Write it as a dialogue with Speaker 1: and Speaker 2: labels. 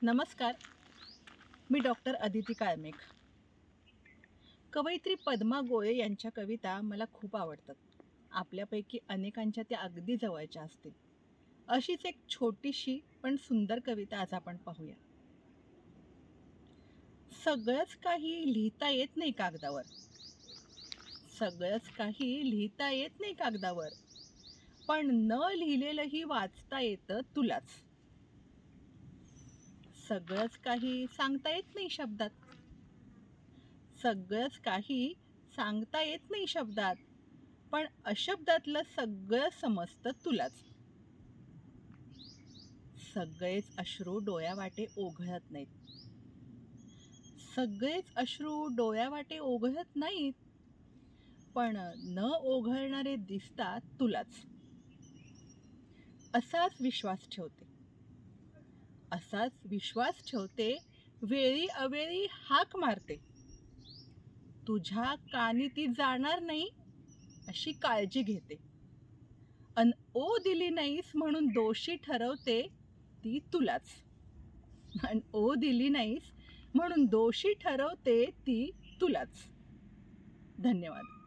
Speaker 1: नमस्कार. मी डॉक्टर अदिती काळमेघ. कवयित्री पद्मा गोळे यांच्या कविता मला खूप आवडतात. आपल्यापैकी अनेकांच्या त्या अगदी जवळच्या असतील. अशीच एक छोटीशी पण सुंदर कविता आज आपण पाहूया. सगळंच काही लिहिता येत नाही कागदावर. सगळंच काही लिहिता येत नाही कागदावर. पण न लिहिलेलंही वाचता येतं तुलाच. सगळंच काही सांगता येत नाही शब्दात. सगळंच काही सांगता येत नाही शब्दात, पण अशब्दातलं सगळं समजतं तुलाच. सगळेच अश्रू डोळ्यावाटे ओघळत नाहीत. सगळेच अश्रू डोळ्यावाटे ओघळत नाहीत, पण न ओघळणारे दिसतात तुलाच. असाच विश्वास ठेवते. असाच विश्वास ठेवते, वेळी अवेळी हाक मारते. तुझ्या कानी ती जाणार नाही अशी काळजी घेते. अन ओ दिली नाहीस म्हणून दोषी ठरवते ती तुलाच. अन ओ दिली नाहीस म्हणून दोषी ठरवते ती तुलाच. धन्यवाद.